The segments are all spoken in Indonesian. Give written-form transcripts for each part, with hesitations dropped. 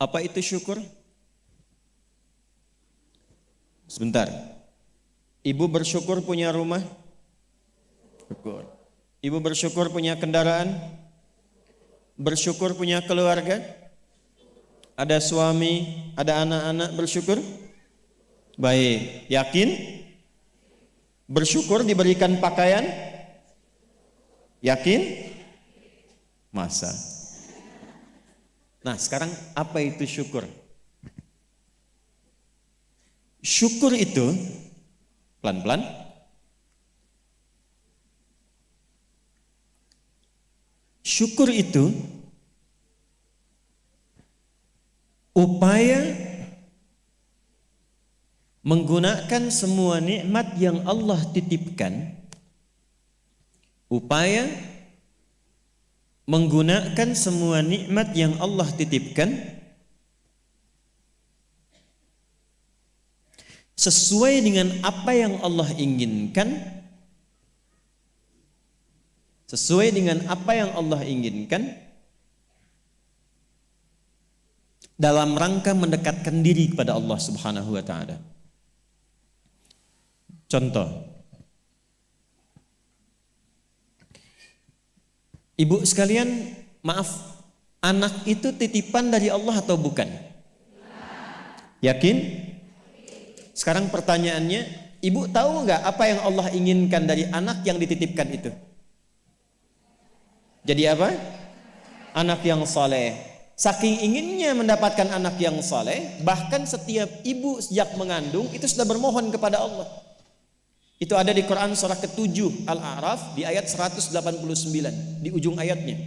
Apa itu syukur? Sebentar. Ibu bersyukur punya rumah? Syukur. Ibu bersyukur punya kendaraan? Bersyukur punya keluarga? Ada suami, ada anak-anak, bersyukur? Baik. Yakin? Bersyukur diberikan pakaian? Yakin? Masa? Nah, sekarang apa itu syukur? Syukur itu pelan-pelan. Syukur itu upaya menggunakan semua nikmat yang Allah titipkan, upaya menggunakan semua nikmat yang Allah titipkan sesuai dengan apa yang Allah inginkan, sesuai dengan apa yang Allah inginkan, dalam rangka mendekatkan diri kepada Allah Subhanahu wa taala. Contoh, ibu sekalian, maaf, anak itu titipan dari Allah atau bukan? Yakin? Sekarang pertanyaannya, ibu tahu nggak apa yang Allah inginkan dari anak yang dititipkan itu? Jadi apa? Anak yang saleh. Saking inginnya mendapatkan anak yang saleh, bahkan setiap ibu sejak mengandung itu sudah bermohon kepada Allah. Itu ada di Quran surah ke-7 Al-A'raf di ayat 189 di ujung ayatnya.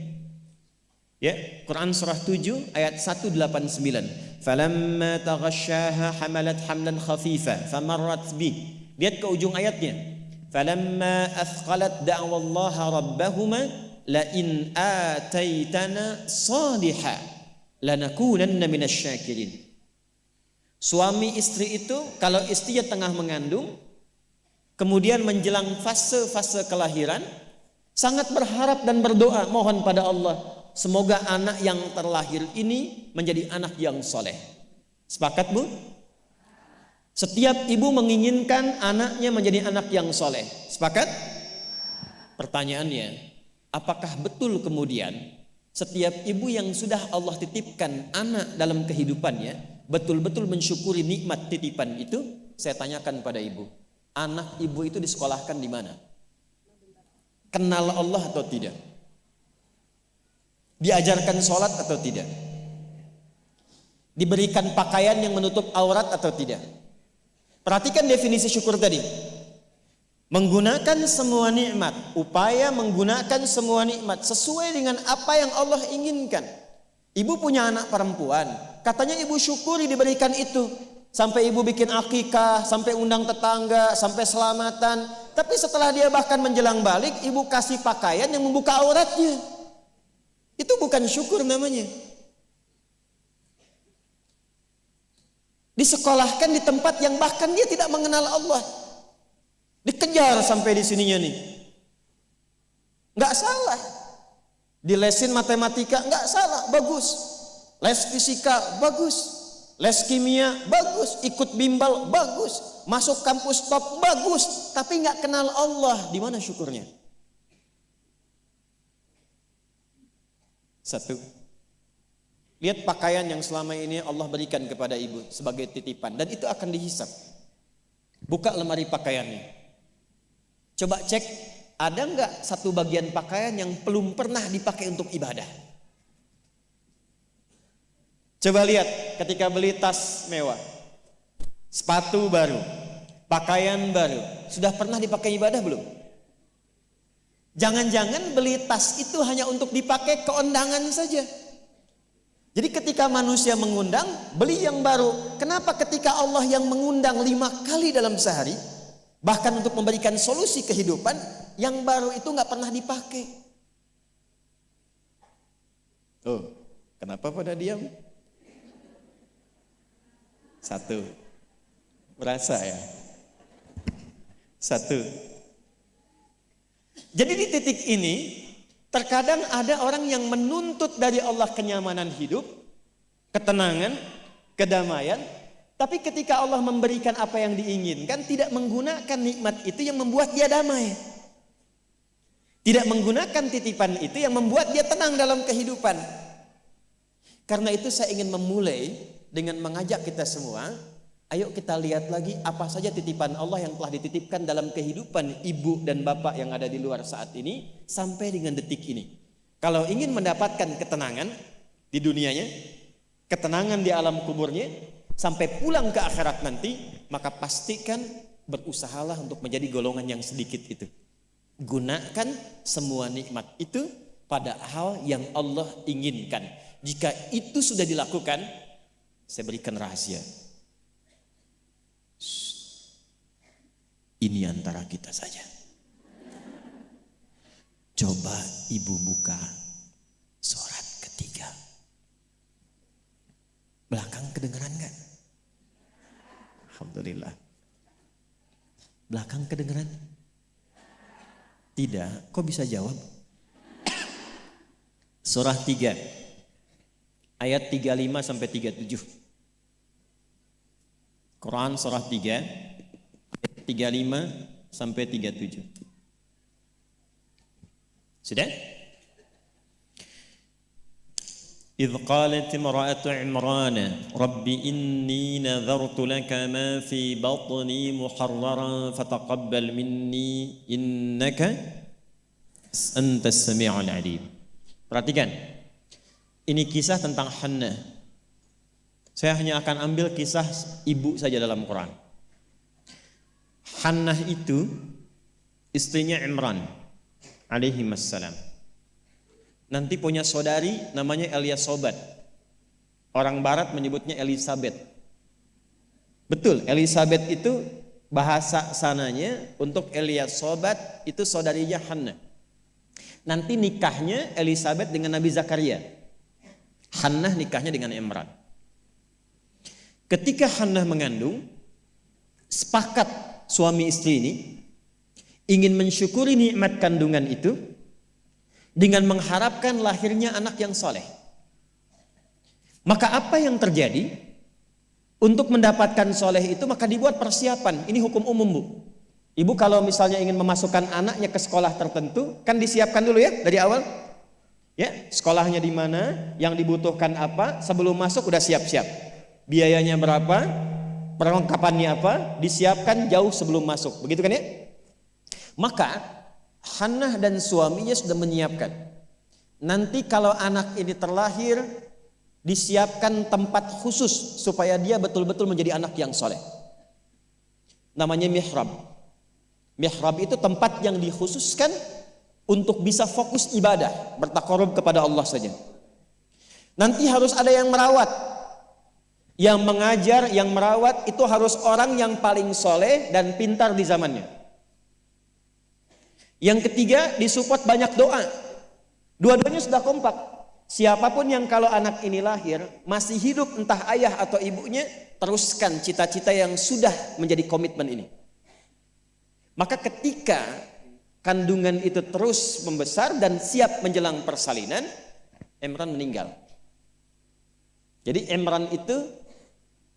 Ya, Quran surah 7 ayat 189. Falamma taghasyaha hamalat hamlan khafifa famarrat bih. Lihat ke ujung ayatnya. Falamma athqalat da'wallaha rabbahuma la in ataitana salihah lanakunanna minasyakirin. Suami istri itu kalau istrinya tengah mengandung, kemudian menjelang fase-fase kelahiran, sangat berharap dan berdoa mohon pada Allah, semoga anak yang terlahir ini menjadi anak yang soleh. Sepakat, Bu? Setiap ibu menginginkan anaknya menjadi anak yang soleh. Sepakat? Pertanyaannya, apakah betul kemudian setiap ibu yang sudah Allah titipkan anak dalam kehidupannya betul-betul mensyukuri nikmat titipan itu? Saya tanyakan pada ibu, anak ibu itu disekolahkan di mana? Kenal Allah atau tidak? Diajarkan sholat atau tidak? Diberikan pakaian yang menutup aurat atau tidak? Perhatikan definisi syukur tadi. Menggunakan semua nikmat, upaya menggunakan semua nikmat sesuai dengan apa yang Allah inginkan. Ibu punya anak perempuan, katanya ibu syukuri diberikan itu. Sampai ibu bikin akikah, sampai undang tetangga, sampai selamatan. Tapi setelah dia bahkan menjelang balik, ibu kasih pakaian yang membuka auratnya. Itu bukan syukur namanya. Disekolahkan di tempat yang bahkan dia tidak mengenal Allah. Dikejar sampai di sininya nih. Nggak salah. Dilesin matematika, nggak salah, bagus. Les fisika, bagus. Les kimia, bagus. Ikut bimbel, bagus. Masuk kampus top, bagus. Tapi nggak kenal Allah, di mana syukurnya? Satu, lihat pakaian yang selama ini Allah berikan kepada ibu sebagai titipan, dan itu akan dihisap. Buka lemari pakaiannya. Coba cek, ada nggak satu bagian pakaian yang belum pernah dipakai untuk ibadah? Coba lihat ketika beli tas mewah, sepatu baru, pakaian baru, sudah pernah dipakai ibadah belum? Jangan-jangan beli tas itu hanya untuk dipakai keundangan saja. Jadi ketika manusia mengundang, beli yang baru. Kenapa ketika Allah yang mengundang 5 kali dalam sehari, bahkan untuk memberikan solusi kehidupan, yang baru itu nggak pernah dipakai? Oh, kenapa pada diam? Satu, merasa ya. Satu. Jadi di titik ini, terkadang ada orang yang menuntut dari Allah kenyamanan hidup, ketenangan, kedamaian. Tapi ketika Allah memberikan apa yang diinginkan, tidak menggunakan nikmat itu yang membuat dia damai. Tidak menggunakan titipan itu yang membuat dia tenang dalam kehidupan. Karena itu saya ingin memulai dengan mengajak kita semua, ayo kita lihat lagi apa saja titipan Allah yang telah dititipkan dalam kehidupan ibu dan bapak yang ada di luar saat ini sampai dengan detik ini. Kalau ingin mendapatkan ketenangan di dunianya, ketenangan di alam kuburnya, sampai pulang ke akhirat nanti, maka pastikan berusahalah untuk menjadi golongan yang sedikit itu. Gunakan semua nikmat itu pada hal yang Allah inginkan. Jika itu sudah dilakukan, saya berikan rahasia. Ini antara kita saja. Coba ibu buka surat ketiga. Belakang kedengeran gak? Alhamdulillah. Belakang kedengeran? Tidak. Kok bisa jawab? Surah 3 ayat 35 sampai 37. Quran surah 3 ayat 35 sampai 37. Sudah? إذ قالت امرأة عمران رب إني نذرت لك ما في بطني محررا فتقبل مني إنك أنت السميع العليم. Perhatikan, ini kisah tentang Hannah. Saya hanya akan ambil kisah ibu saja dalam Quran. Hannah itu istrinya Imran alaihi wassalam. Nanti punya saudari namanya Eliasobat. Orang barat menyebutnya Elizabeth. Betul, Elizabeth itu bahasa sananya untuk Eliasobat itu saudarinya Hannah. Nanti nikahnya Elizabeth dengan Nabi Zakaria. Hannah nikahnya dengan Imran. Ketika Hannah mengandung, sepakat suami istri ini ingin mensyukuri nikmat kandungan itu dengan mengharapkan lahirnya anak yang soleh. Maka apa yang terjadi? Untuk mendapatkan soleh itu maka dibuat persiapan. Ini hukum umum, Bu. Ibu kalau misalnya ingin memasukkan anaknya ke sekolah tertentu, kan disiapkan dulu ya dari awal. Ya, sekolahnya di mana, yang dibutuhkan apa, sebelum masuk udah siap-siap. Biayanya berapa, perlengkapannya apa, disiapkan jauh sebelum masuk. Begitu kan ya? Maka Hannah dan suaminya sudah menyiapkan. Nanti kalau anak ini terlahir, disiapkan tempat khusus supaya dia betul-betul menjadi anak yang soleh. Namanya mihrab. Mihrab itu tempat yang dikhususkan untuk bisa fokus ibadah, bertakarub kepada Allah saja. Nanti harus ada yang merawat. Yang mengajar, yang merawat itu harus orang yang paling soleh dan pintar di zamannya. Yang ketiga, disupport banyak doa. Dua-duanya sudah kompak. Siapapun yang kalau anak ini lahir masih hidup, entah ayah atau ibunya, teruskan cita-cita yang sudah menjadi komitmen ini. Maka ketika kandungan itu terus membesar dan siap menjelang persalinan, Imran meninggal. Jadi Imran itu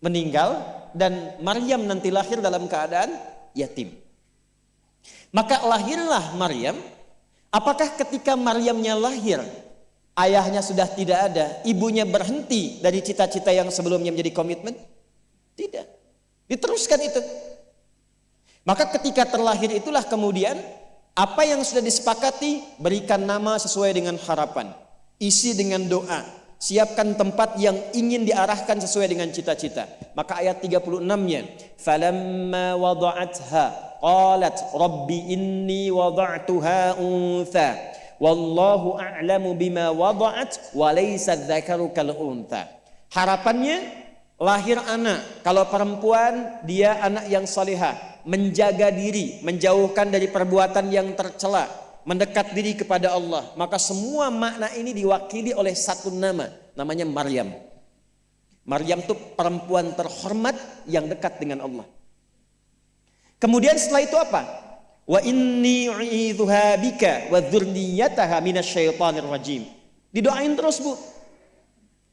meninggal dan Maryam nanti lahir dalam keadaan yatim. Maka lahirlah Maryam. Apakah ketika Maryamnya lahir, ayahnya sudah tidak ada, ibunya berhenti dari cita-cita yang sebelumnya menjadi komitmen? Tidak. Diteruskan itu. Maka ketika terlahir itulah kemudian apa yang sudah disepakati, berikan nama sesuai dengan harapan, isi dengan doa, siapkan tempat yang ingin diarahkan sesuai dengan cita-cita. Maka ayat 36-nya, falamma wada'atha qalat rabbi inni wada'tuha untha wallahu a'lamu bima wada'at wa laysa dzakaru kal untha. Harapannya lahir anak, kalau perempuan dia anak yang salihah, menjaga diri, menjauhkan dari perbuatan yang tercela, mendekat diri kepada Allah. Maka semua makna ini diwakili oleh satu nama, namanya Maryam. Maryam itu perempuan terhormat yang dekat dengan Allah. Kemudian setelah itu apa? Wa inni u'idzuha bika wa dzurriyyataha minasyaitonir rajim. Didoain terus, Bu.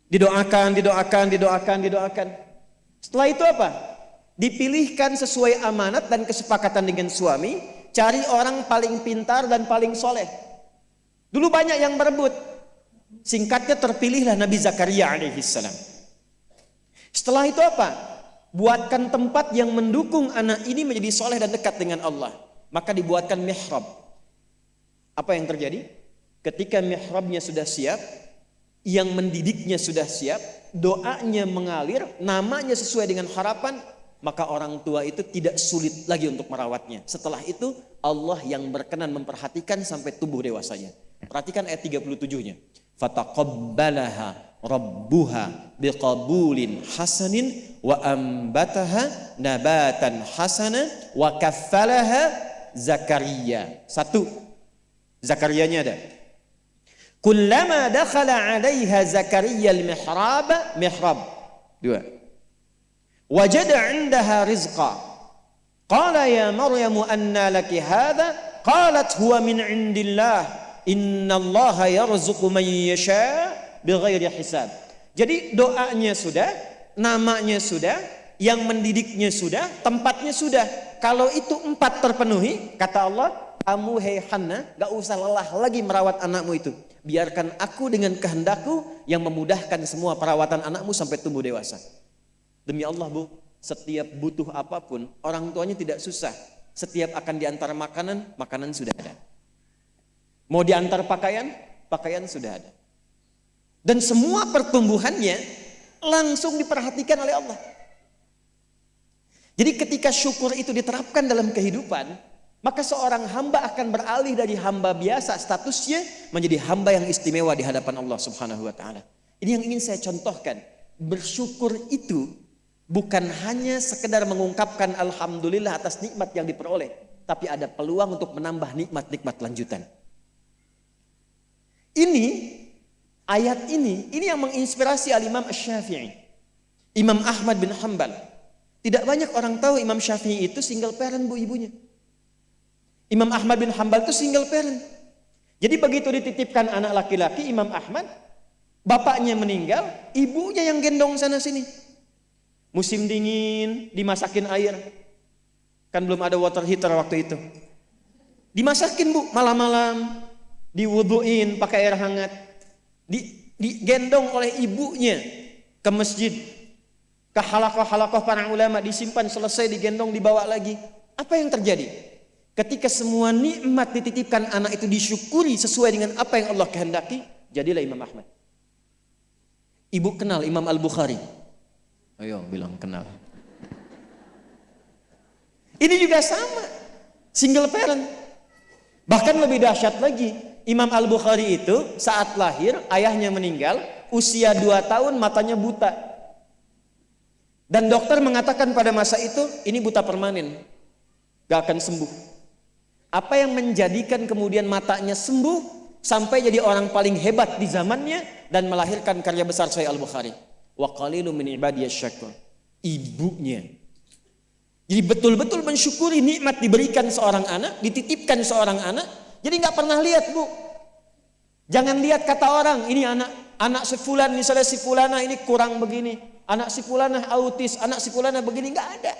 Didoakan. Setelah itu apa? Dipilihkan sesuai amanat dan kesepakatan dengan suami, cari orang paling pintar dan paling soleh. Dulu banyak yang berebut. Singkatnya terpilihlah Nabi Zakaria alaihissalam. Setelah itu apa? Buatkan tempat yang mendukung anak ini menjadi soleh dan dekat dengan Allah. Maka dibuatkan mihrab. Apa yang terjadi? Ketika mihrabnya sudah siap, yang mendidiknya sudah siap, doanya mengalir, namanya sesuai dengan harapan, maka orang tua itu tidak sulit lagi untuk merawatnya. Setelah itu Allah yang berkenan memperhatikan sampai tumbuh dewasanya. Perhatikan ayat 37-nya. Fataqabbalaha rabbuha biqabulin hasanin wa ambataha nabatan hasana wa kaffalaha Zakaria. Satu, Zakariyanya ada. Kullama dakhala 'alaiha Zakaria al-mihrab. Dua. Wajada 'indaha rizqa. Qala ya Maryam anna laki hadha? Qalat huwa min 'indillah. Innallaha yarzuqu man yasha bighairi hisab. Jadi doanya sudah, namanya sudah, yang mendidiknya sudah, tempatnya sudah. Kalau itu 4 terpenuhi, kata Allah, kamu hei Hannah, gak usah lelah lagi merawat anakmu itu. Biarkan aku dengan kehendakku yang memudahkan semua perawatan anakmu sampai tumbuh dewasa. Demi Allah Bu, setiap butuh apapun, orang tuanya tidak susah. Setiap akan diantar makanan, makanan sudah ada. Mau diantar pakaian, pakaian sudah ada. Dan semua pertumbuhannya langsung diperhatikan oleh Allah. Jadi ketika syukur itu diterapkan dalam kehidupan, maka seorang hamba akan beralih dari hamba biasa statusnya menjadi hamba yang istimewa di hadapan Allah Subhanahu wa taala. Ini yang ingin saya contohkan. Bersyukur itu bukan hanya sekedar mengungkapkan alhamdulillah atas nikmat yang diperoleh, tapi ada peluang untuk menambah nikmat-nikmat lanjutan. Ini ayat ini yang menginspirasi Al-Imam Asy-Syafi'i. Imam Ahmad bin Hanbal. Tidak banyak orang tahu Imam Syafi'i itu single parent Bu ibunya. Imam Ahmad bin Hanbal itu single parent. Jadi begitu dititipkan anak laki-laki Imam Ahmad, bapaknya meninggal, ibunya yang gendong sana sini. Musim dingin, dimasakin air. Kan belum ada water heater waktu itu. Dimasakin Bu, malam-malam, diwuduin pakai air hangat. Digendong oleh ibunya ke masjid, ke halakoh-halakoh para ulama, disimpan, selesai digendong, dibawa lagi. Apa yang terjadi? Ketika semua nikmat dititipkan anak itu disyukuri sesuai dengan apa yang Allah kehendaki, jadilah Imam Ahmad. Ibu kenal Imam Al-Bukhari? Ayo bilang kenal. Ini juga sama, single parent. Bahkan lebih dahsyat lagi, Imam Al-Bukhari itu saat lahir ayahnya meninggal, usia 2 tahun matanya buta. Dan dokter mengatakan pada masa itu ini buta permanen, gak akan sembuh. Apa yang menjadikan kemudian matanya sembuh sampai jadi orang paling hebat di zamannya dan melahirkan karya besar Sahih Al-Bukhari. Wa qalilun min ibadiyasy syakur. Ibunya. Jadi betul-betul mensyukuri nikmat diberikan seorang anak, dititipkan seorang anak. Jadi nggak pernah lihat Bu. Jangan lihat kata orang ini anak si fulan, misalnya si fulana ini kurang begini, anak si fulana autis, anak si fulana begini, nggak ada.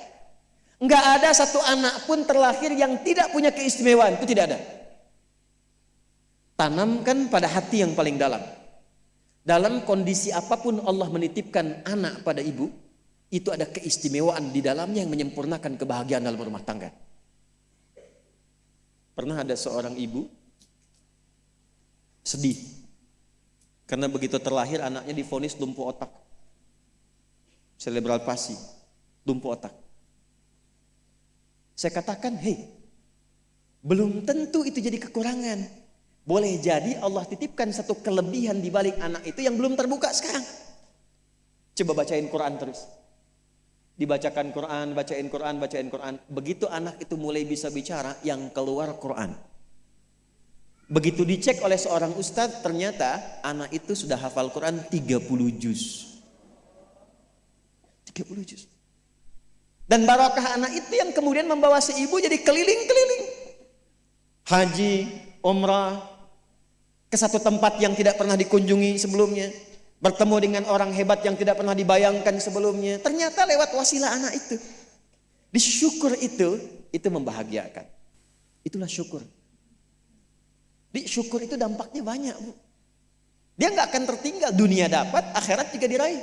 Nggak ada satu anak pun terlahir yang tidak punya keistimewaan, itu tidak ada. Tanamkan pada hati yang paling dalam. Dalam kondisi apapun Allah menitipkan anak pada ibu, itu ada keistimewaan di dalamnya yang menyempurnakan kebahagiaan dalam rumah tangga. Pernah ada seorang ibu sedih karena begitu terlahir anaknya divonis lumpuh otak, cerebral palsy, lumpuh otak. Saya katakan, hei, belum tentu itu jadi kekurangan. Boleh jadi Allah titipkan satu kelebihan di balik anak itu yang belum terbuka sekarang. Coba bacain Quran terus. Dibacakan Quran, bacain Quran, bacain Quran. Begitu anak itu mulai bisa bicara, yang keluar Quran. Begitu dicek oleh seorang ustadz, ternyata anak itu sudah hafal Quran 30 juz. 30 juz. Dan barakah anak itu yang kemudian membawa si ibu jadi keliling-keliling. Haji, umrah, ke satu tempat yang tidak pernah dikunjungi sebelumnya. bertemu dengan orang hebat yang tidak pernah dibayangkan sebelumnya. Ternyata lewat wasilah anak itu. Disyukur itu membahagiakan. Itulah syukur. Syukur itu dampaknya banyak, Bu. Dia nggak akan tertinggal, dunia dapat, akhirat juga diraih.